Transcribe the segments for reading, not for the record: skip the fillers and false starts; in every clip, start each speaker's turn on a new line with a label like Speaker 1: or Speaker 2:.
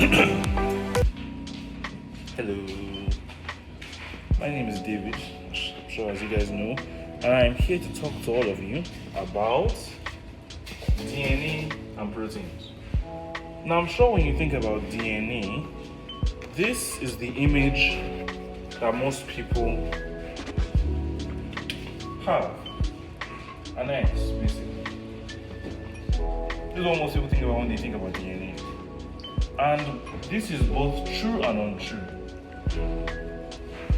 Speaker 1: Hello, my name is David, I'm sure as you guys know, and I'm here to talk to all of you about DNA and proteins. Now, I'm sure when you think about DNA, this is the image that most people have, an X, basically. This is what most people think about when they think about DNA. And this is both true and untrue.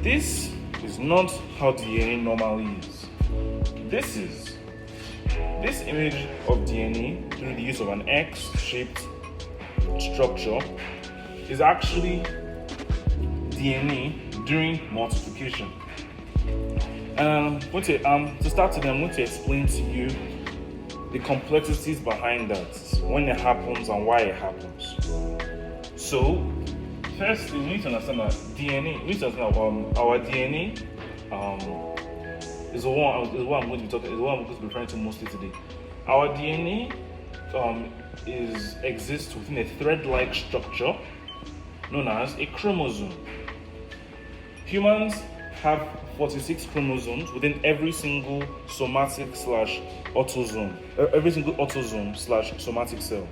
Speaker 1: This is not how DNA normally is. This image of DNA through the use of an X-shaped structure is actually DNA during multiplication. And to start today, I'm going to explain to you the complexities behind that, when it happens and why it happens. So, first, we need to understand that DNA. We need to understand our DNA is what I'm going to be talking. Is what I'm going to be referring to mostly today. Our DNA exists within a thread-like structure known as a chromosome. Humans have 46 chromosomes within every single somatic/autosome, every single autosome/somatic cell.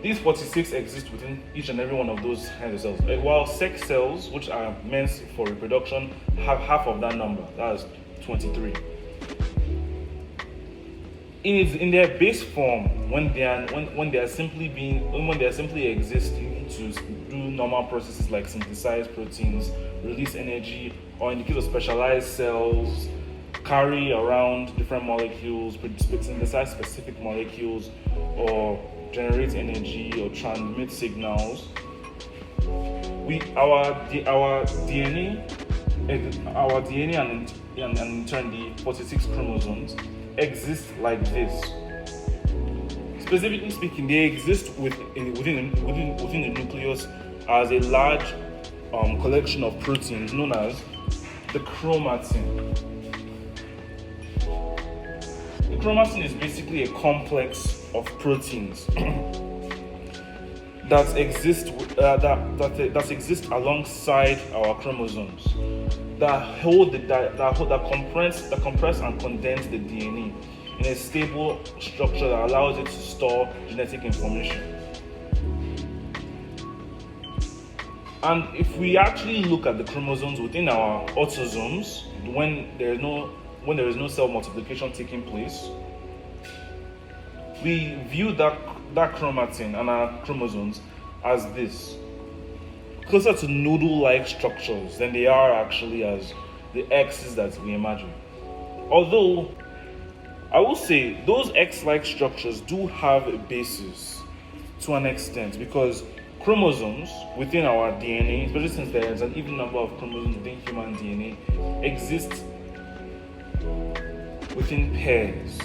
Speaker 1: These 46 exist within each and every one of those kinds of cells. While sex cells, which are meant for reproduction, have half of that number. That's 23. In their base form, when they are simply existing to do normal processes like synthesize proteins, release energy, or in the case of specialized cells, carry around different molecules, synthesize specific molecules, or generate energy or transmit signals. Our DNA and in turn the 46 chromosomes exist like this. Specifically speaking, they exist within the nucleus as a large collection of proteins known as the chromatin. The chromatin is basically a complex of proteins that exist alongside our chromosomes that compress and condense the DNA in a stable structure that allows it to store genetic information. And if we actually look at the chromosomes within our autosomes, when there is no cell multiplication taking place, we view that chromatin and our chromosomes as this, closer to noodle-like structures than they are actually as the X's that we imagine. Although, I will say those X-like structures do have a basis to an extent, because chromosomes within our DNA, especially since there is an even number of chromosomes within human DNA, exist within pairs.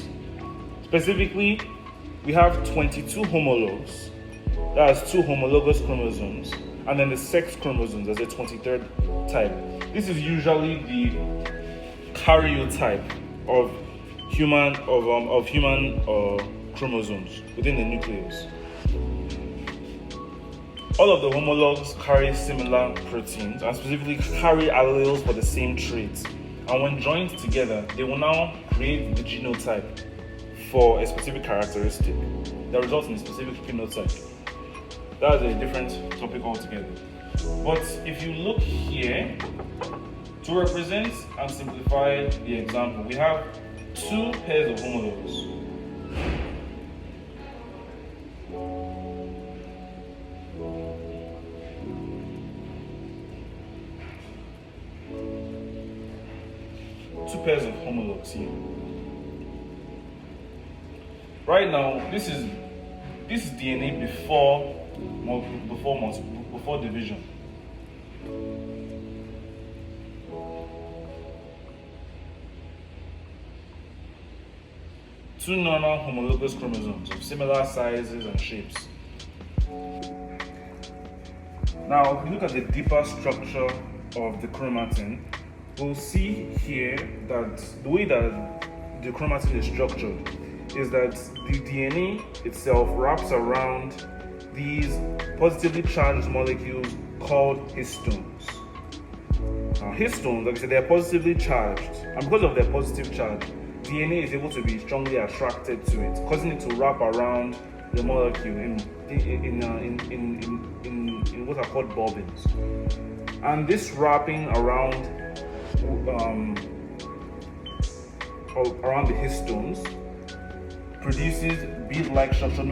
Speaker 1: Specifically, we have 22 homologs, that's 2 homologous chromosomes, and then the sex chromosomes as a 23rd type. This is usually the karyotype of human chromosomes within the nucleus. All of the homologs carry similar proteins and specifically carry alleles for the same traits. And when joined together, they will now create the genotype for a specific characteristic that results in a specific phenotype. That's a different topic altogether. But if you look here, to represent and simplify the example, we have 2 pairs of homologs. Two pairs of homologs here. Right now, this is DNA before division. Two normal homologous chromosomes of similar sizes and shapes. Now, if we look at the deeper structure of the chromatin, we'll see here that the way that the chromatin is structured is that the DNA itself wraps around these positively charged molecules called histones. Now, histones, like I said, they are positively charged, and because of their positive charge, DNA is able to be strongly attracted to it, causing it to wrap around the molecule in what are called bobbins. And this wrapping around the histones produces bead-like structures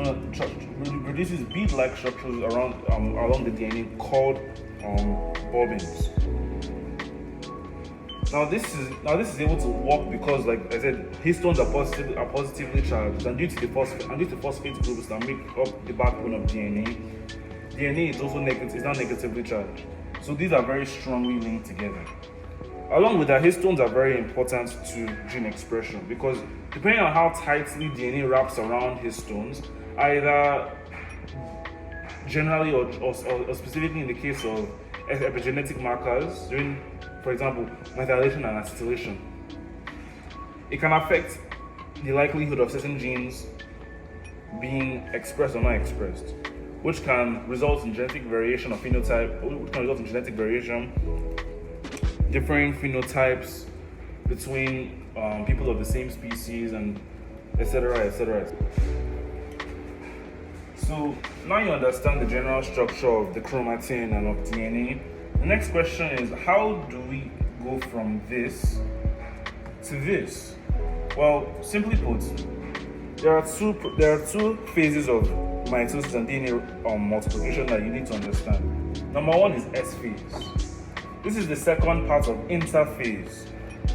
Speaker 1: around along the DNA called bobbins. Now this is able to work because, like I said, histones are positively charged, and due to phosphate groups that make up the backbone of DNA is also now negatively charged. So these are very strongly linked together. Along with that, histones are very important to gene expression because depending on how tightly DNA wraps around histones, either generally or specifically in the case of epigenetic markers during, for example, methylation and acetylation, it can affect the likelihood of certain genes being expressed or not expressed, which can result in genetic variation of phenotype, differing phenotypes between people of the same species, and etc. So now you understand the general structure of the chromatin and of DNA. The next question is, how do we go from this to this? Well, simply put, there are two phases of mitosis and DNA multiplication that you need to understand. Number one is S phase. This is the second part of interphase,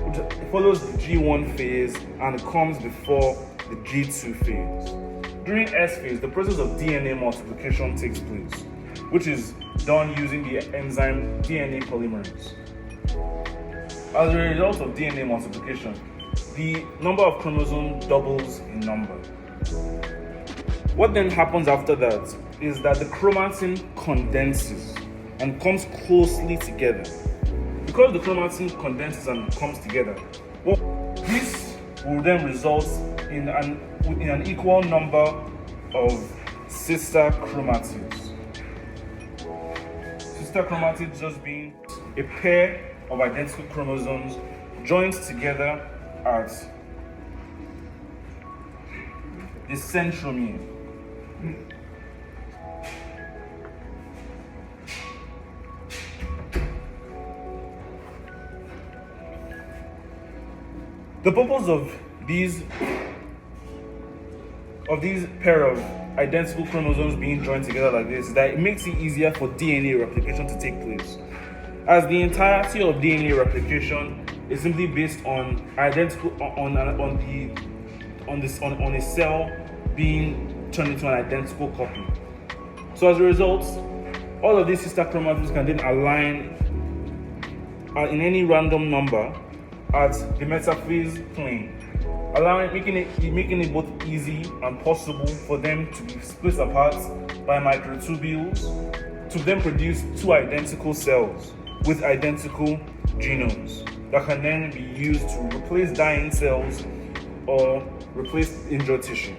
Speaker 1: which follows the G1 phase and comes before the G2 phase. During S phase, the process of DNA multiplication takes place, which is done using the enzyme DNA polymerase. As a result of DNA multiplication, the number of chromosomes doubles in number. What then happens after that is that the chromatin condenses and comes closely together. Because the chromatin condenses and comes together, this will then result in an equal number of sister chromatids. Sister chromatids just being a pair of identical chromosomes joined together at the centromere. The purpose of these pair of identical chromosomes being joined together like this is that it makes it easier for DNA replication to take place, as the entirety of DNA replication is simply based on a cell being turned into an identical copy. So as a result, all of these sister chromatids can then align in any random number at the metaphase plane, making it both easy and possible for them to be split apart by microtubules to then produce two identical cells with identical genomes that can then be used to replace dying cells or replace injured tissue.